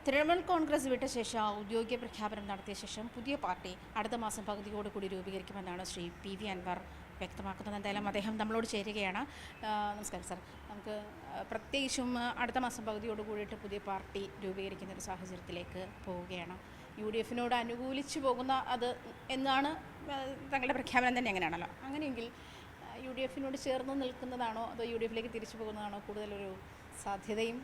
തൃണമൂൽ കോൺഗ്രസ് വിട്ട ശേഷം ഔദ്യോഗിക പ്രഖ്യാപനം നടത്തിയ ശേഷം പുതിയ പാർട്ടി അടുത്ത മാസം പകുതിയോടുകൂടി രൂപീകരിക്കുമെന്നാണ് ശ്രീ പി.വി. അൻവർ വ്യക്തമാക്കുന്നത്. എന്തായാലും അദ്ദേഹം നമ്മളോട് ചേരുകയാണ്. നമസ്കാരം സാർ. നമുക്ക് പ്രത്യേകിച്ചും അടുത്ത മാസം പകുതിയോട് കൂടിയിട്ട് പുതിയ പാർട്ടി രൂപീകരിക്കുന്ന ഒരു സാഹചര്യത്തിലേക്ക് പോവുകയാണ്. UDF അനുകൂലിച്ചു പോകുന്ന അത് എന്നാണ് തങ്ങളുടെ പ്രഖ്യാപനം തന്നെ അങ്ങനെയാണല്ലോ. അങ്ങനെയെങ്കിൽ UDF ചേർന്ന് നിൽക്കുന്നതാണോ അതോ UDF തിരിച്ചു പോകുന്നതാണോ കൂടുതലൊരു സാധ്യതയും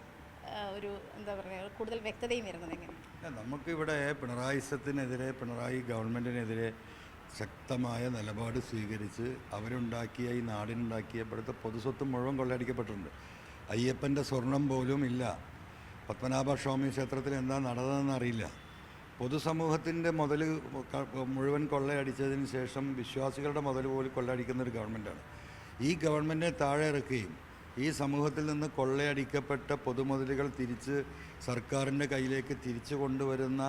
ഒരു എന്താ പറയുക കൂടുതൽ വ്യക്തതയും വരുന്നത് എങ്ങനെയാണ്? നമുക്കിവിടെ പിണറായിസത്തിനെതിരെ, പിണറായി ഗവൺമെൻറ്റിനെതിരെ ശക്തമായ നിലപാട് സ്വീകരിച്ച് അവരുണ്ടാക്കിയ ഈ നാടിനുണ്ടാക്കിയ ഇവിടുത്തെ പൊതുസ്വത്ത് മുഴുവൻ കൊള്ളയടിക്കപ്പെട്ടിട്ടുണ്ട്. അയ്യപ്പൻ്റെ സ്വർണം പോലും ഇല്ല. പത്മനാഭ സ്വാമി ക്ഷേത്രത്തിൽ എന്താ നടന്നതെന്ന് അറിയില്ല. പൊതുസമൂഹത്തിൻ്റെ മുതൽ മുഴുവൻ കൊള്ളയടിച്ചതിന് ശേഷം വിശ്വാസികളുടെ മുതൽ പോലും കൊള്ളയടിക്കുന്ന ഒരു ഗവൺമെൻറ്റാണ്. ഈ ഗവൺമെൻറ്റിനെ താഴെ ഇറക്കുകയും ഈ സമൂഹത്തിൽ നിന്ന് കൊള്ളയടിക്കപ്പെട്ട പൊതുമുതലുകൾ തിരിച്ച് സർക്കാരിൻ്റെ കയ്യിലേക്ക് തിരിച്ചു കൊണ്ടുവരുന്ന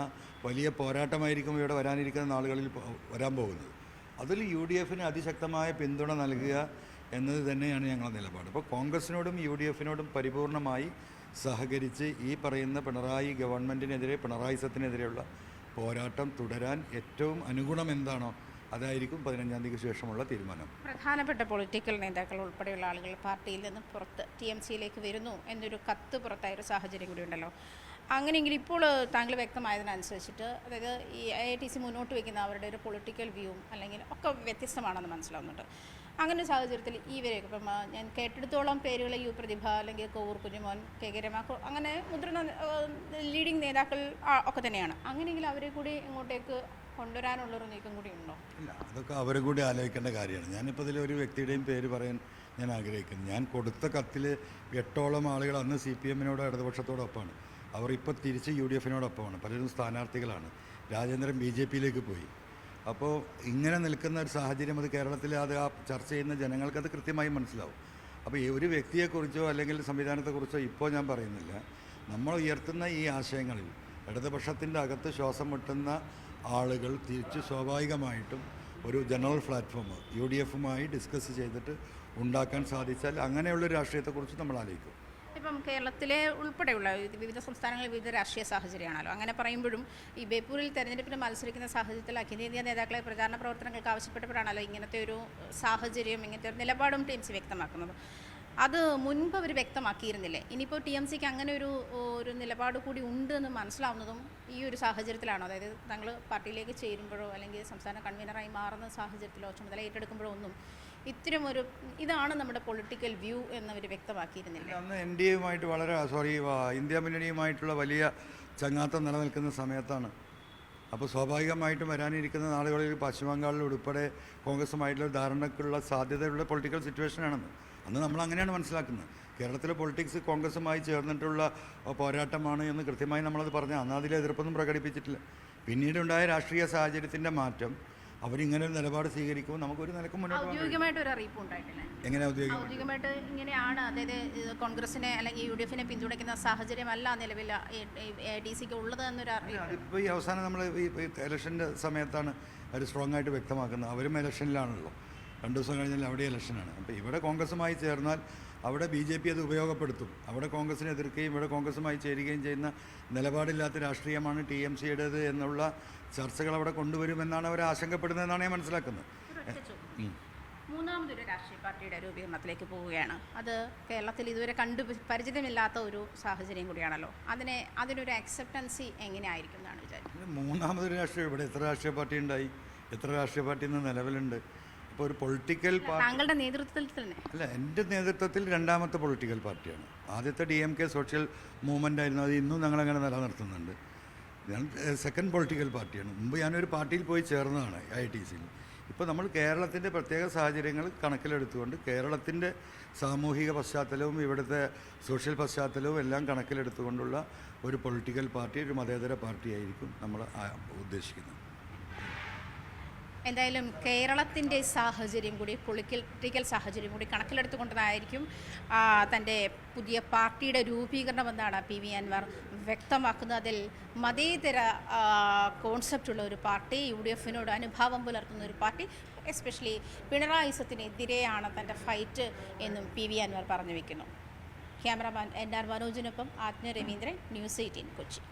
വലിയ പോരാട്ടമായിരിക്കും ഇവിടെ വരാനിരിക്കുന്ന നാളുകളിൽ വരാൻ പോകുന്നത്. അതിൽ UDF അതിശക്തമായ പിന്തുണ നൽകുക എന്നത് തന്നെയാണ് ഞങ്ങളുടെ നിലപാട്. അപ്പോൾ കോൺഗ്രസിനോടും UDF പരിപൂർണമായി സഹകരിച്ച് ഈ പറയുന്ന പിണറായി ഗവൺമെൻറ്റിനെതിരെ, പിണറായിസത്തിനെതിരെയുള്ള പോരാട്ടം തുടരാൻ ഏറ്റവും അനുഗുണം എന്താണോ അതായിരിക്കും 15-ാം തീയതിക്ക് ശേഷമുള്ള തീരുമാനം. പ്രധാനപ്പെട്ട പൊളിറ്റിക്കൽ നേതാക്കൾ ഉൾപ്പെടെയുള്ള ആളുകൾ പാർട്ടിയിൽ നിന്ന് പുറത്ത് TMCയിലേക്ക് വരുന്നു എന്നൊരു കത്ത് പുറത്തായൊരു സാഹചര്യം കൂടി ഉണ്ടല്ലോ. അങ്ങനെയെങ്കിൽ ഇപ്പോൾ താങ്കൾ വ്യക്തമായതിനനുസരിച്ചിട്ട് അതായത് ഈ IITC മുന്നോട്ട് വയ്ക്കുന്ന അവരുടെ ഒരു പൊളിറ്റിക്കൽ വ്യൂവും അല്ലെങ്കിൽ ഒക്കെ വ്യത്യസ്തമാണെന്ന് മനസ്സിലാവുന്നുണ്ട്. അങ്ങനെ ഒരു സാഹചര്യത്തിൽ ഇവരെയൊക്കെ ഇപ്പം ഞാൻ കേട്ടെടുത്തോളം പേരുകൾ U പ്രതിഭ അല്ലെങ്കിൽ കോവൂർ കുഞ്ഞുമോൻ, KK രമ, അങ്ങനെ മുതിർന്ന ലീഡിങ് നേതാക്കൾ ഒക്കെ തന്നെയാണ്. അങ്ങനെയെങ്കിൽ അവരെ കൂടി ഇങ്ങോട്ടേക്ക് കൊണ്ടുവരാനുള്ളൊരു നീക്കം കൂടി ഉണ്ടോ? ഇല്ല, അതൊക്കെ അവരും കൂടി ആലോചിക്കേണ്ട കാര്യമാണ്. ഞാനിപ്പോൾ ഇതിലൊരു വ്യക്തിയുടെയും പേര് പറയാൻ ഞാൻ ആഗ്രഹിക്കുന്നു. ഞാൻ കൊടുത്ത കത്തിൽ 8ഓളം ആളുകൾ അന്ന് CPM ഇടതുപക്ഷത്തോടൊപ്പമാണ്. അവർ ഇപ്പോൾ തിരിച്ച് UDF പലരും സ്ഥാനാർത്ഥികളാണ്. രാജേന്ദ്രൻ BJPയിലേക്ക് പോയി. അപ്പോൾ ഇങ്ങനെ നിൽക്കുന്ന ഒരു സാഹചര്യം അത് കേരളത്തിൽ അത് ആ ചർച്ച ചെയ്യുന്ന ജനങ്ങൾക്കത് കൃത്യമായി മനസ്സിലാവും. അപ്പോൾ ഈ ഒരു വ്യക്തിയെക്കുറിച്ചോ അല്ലെങ്കിൽ സംവിധാനത്തെക്കുറിച്ചോ ഇപ്പോൾ ഞാൻ പറയുന്നില്ല. നമ്മൾ ഉയർത്തുന്ന ഈ ആശയങ്ങളിൽ ഇടതുപക്ഷത്തിൻ്റെ അകത്ത് ശ്വാസം മുട്ടുന്ന ആളുകൾ തിരിച്ച് സ്വാഭാവികമായിട്ടും ഒരു ജനറൽ പ്ലാറ്റ്ഫോം UDF ഡിസ്കസ് ചെയ്തിട്ട് ഉണ്ടാക്കാൻ സാധിച്ചാൽ അങ്ങനെയുള്ള രാഷ്ട്രീയത്തെക്കുറിച്ച് നമ്മൾ ആലോചിക്കും. ഇപ്പം കേരളത്തിലെ ഉൾപ്പെടെയുള്ള വിവിധ സംസ്ഥാനങ്ങളിൽ വിവിധ രാഷ്ട്രീയ സാഹചര്യമാണല്ലോ. അങ്ങനെ പറയുമ്പോഴും ഈ ബേപ്പൂരിൽ തെരഞ്ഞെടുപ്പിന് മത്സരിക്കുന്ന സാഹചര്യത്തിൽ അഖിലേന്ത്യാ നേതാക്കളെ പ്രചാരണ പ്രവർത്തനങ്ങൾക്ക് ആവശ്യപ്പെട്ടപ്പോഴാണല്ലോ ഇങ്ങനത്തെ ഒരു സാഹചര്യം, ഇങ്ങനത്തെ ഒരു നിലപാടും TMC വ്യക്തമാക്കുന്നത്. അത് മുൻപ് അവർ വ്യക്തമാക്കിയിരുന്നില്ലേ? ഇനിയിപ്പോൾ TMCക്ക് അങ്ങനെ ഒരു നിലപാട് കൂടി ഉണ്ട് എന്ന് മനസ്സിലാവുന്നതും ഈ ഒരു സാഹചര്യത്തിലാണോ? അതായത് താങ്കൾ പാർട്ടിയിലേക്ക് ചേരുമ്പോഴോ അല്ലെങ്കിൽ സംസ്ഥാന കൺവീനറായി മാറുന്ന സാഹചര്യത്തിലോ ചുമതല ഏറ്റെടുക്കുമ്പോഴോ ഒന്നും ഇത്തരമൊരു ഇതാണ് നമ്മുടെ പൊളിറ്റിക്കൽ വ്യൂ എന്നവർ വ്യക്തമാക്കിയിരുന്നില്ല. അന്ന് ഇന്ത്യ മുന്നണിയുമായിട്ടുള്ള വലിയ ചങ്ങാത്തം നിലനിൽക്കുന്ന സമയത്താണ്. അപ്പോൾ സ്വാഭാവികമായിട്ടും വരാനിരിക്കുന്ന നാളുകളിൽ പശ്ചിമ ബംഗാളിൽ ഉൾപ്പെടെ കോൺഗ്രസുമായിട്ടുള്ള ധാരണക്കുള്ള സാധ്യതയുള്ള പൊളിറ്റിക്കൽ സിറ്റുവേഷനാണെന്ന് അന്ന് നമ്മൾ അങ്ങനെയാണ് മനസ്സിലാക്കുന്നത്. കേരളത്തിലെ പൊളിറ്റിക്സ് കോൺഗ്രസുമായി ചേർന്നിട്ടുള്ള പോരാട്ടമാണ് എന്ന് കൃത്യമായി നമ്മളത് പറഞ്ഞാൽ അന്ന് അതിൽ എതിർപ്പൊന്നും പ്രകടിപ്പിച്ചിട്ടില്ല. പിന്നീടുണ്ടായ രാഷ്ട്രീയ സാഹചര്യത്തിൻ്റെ മാറ്റം അവരിങ്ങനെ ഒരു നിലപാട് സ്വീകരിക്കുമ്പോൾ നമുക്കൊരു നിലക്കും മുന്നോട്ട് ഔദ്യോഗികമായിട്ട് ഒരു അറിയിപ്പ് ഉണ്ടായിട്ടില്ല. എങ്ങനെ ഔദ്യോഗികമായിട്ട് ഇങ്ങനെയാണ്, അതായത് കോൺഗ്രസിനെ അല്ലെങ്കിൽ UDF പിന്തുണയ്ക്കുന്ന സാഹചര്യമല്ല നിലവിൽ AITCക്ക് ഉള്ളത് എന്നൊരു അറിയിപ്പ് ഇപ്പോൾ ഈ അവസാനം നമ്മൾ ഈ ഇലക്ഷൻ്റെ സമയത്താണ് അവർ സ്ട്രോങ് ആയിട്ട് വ്യക്തമാക്കുന്നത്. അവരും ഇലക്ഷനിലാണല്ലോ. 2 ദിവസം കഴിഞ്ഞാൽ അവിടെ ഇലക്ഷനാണ്. അപ്പോൾ ഇവിടെ കോൺഗ്രസുമായി ചേർന്നാൽ അവിടെ BJP അത് ഉപയോഗപ്പെടുത്തും. അവിടെ കോൺഗ്രസിനെ എതിർക്കുകയും ഇവിടെ കോൺഗ്രസുമായി ചേരുകയും ചെയ്യുന്ന നിലപാടില്ലാത്ത രാഷ്ട്രീയമാണ് TMCയുടേത് എന്നുള്ള ചർച്ചകൾ അവിടെ കൊണ്ടുവരുമെന്നാണ് അവർ ആശങ്കപ്പെടുന്നതെന്നാണ് ഞാൻ മനസ്സിലാക്കുന്നത്. മൂന്നാമതൊരു രാഷ്ട്രീയ പാർട്ടിയുടെ രൂപീകരണത്തിലേക്ക് പോവുകയാണ്. അത് കേരളത്തിൽ ഇതുവരെ പരിചിതമില്ലാത്ത ഒരു സാഹചര്യം കൂടിയാണല്ലോ. അതിനൊരു അക്സെപ്റ്റൻസി എങ്ങനെയായിരിക്കും എന്നാണ് വിചാരിക്കുന്നത്? മൂന്നാമതൊരു രാഷ്ട്രീയം ഇവിടെ എത്ര രാഷ്ട്രീയ പാർട്ടി ഉണ്ടായി? എത്ര രാഷ്ട്രീയ പാർട്ടി ഇന്ന് നിലവിലുണ്ട്? ഇപ്പോൾ ഒരു പൊളിറ്റിക്കൽ പാർട്ടി താങ്കളുടെ നേതൃത്വത്തിൽ തന്നെ അല്ല, എൻ്റെ നേതൃത്വത്തിൽ രണ്ടാമത്തെ പൊളിറ്റിക്കൽ പാർട്ടിയാണ്. ആദ്യത്തെ DMK സോഷ്യൽ മൂവ്മെൻ്റ് ആയിരുന്നു. അത് ഇന്നും ഞങ്ങളങ്ങനെ നിലനിർത്തുന്നുണ്ട്. ഞാൻ സെക്കൻഡ് പൊളിറ്റിക്കൽ പാർട്ടിയാണ്. മുമ്പ് ഞാനൊരു പാർട്ടിയിൽ പോയി ചേർന്നതാണ് IITCയിൽ. ഇപ്പോൾ നമ്മൾ കേരളത്തിൻ്റെ പ്രത്യേക സാഹചര്യങ്ങൾ കണക്കിലെടുത്തുകൊണ്ട് കേരളത്തിൻ്റെ സാമൂഹിക പശ്ചാത്തലവും ഇവിടുത്തെ സോഷ്യൽ പശ്ചാത്തലവും എല്ലാം കണക്കിലെടുത്തുകൊണ്ടുള്ള ഒരു പൊളിറ്റിക്കൽ പാർട്ടി, ഒരു മതേതര പാർട്ടിയായിരിക്കും നമ്മൾ ഉദ്ദേശിക്കുന്നത്. എന്തായാലും കേരളത്തിൻ്റെ സാഹചര്യം കൂടി, പൊളിറ്റിക്കൽ സാഹചര്യം കൂടി കണക്കിലെടുത്തുകൊണ്ടതായിരിക്കും തൻ്റെ പുതിയ പാർട്ടിയുടെ രൂപീകരണമെന്നാണ് PV അൻവർ വ്യക്തമാക്കുന്നത്. അതിൽ മതേതര കോൺസെപ്റ്റുള്ള ഒരു പാർട്ടി, UDF അനുഭാവം പുലർത്തുന്ന ഒരു പാർട്ടി, എസ്പെഷ്യലി പിണറായിസത്തിനെതിരെയാണ് തൻ്റെ ഫൈറ്റ് എന്നും PV അൻവർ പറഞ്ഞു വയ്ക്കുന്നു. ക്യാമറാമാൻ NR മനോജിനൊപ്പം ആജ്ഞ രവീന്ദ്രൻ, News 18 കൊച്ചി.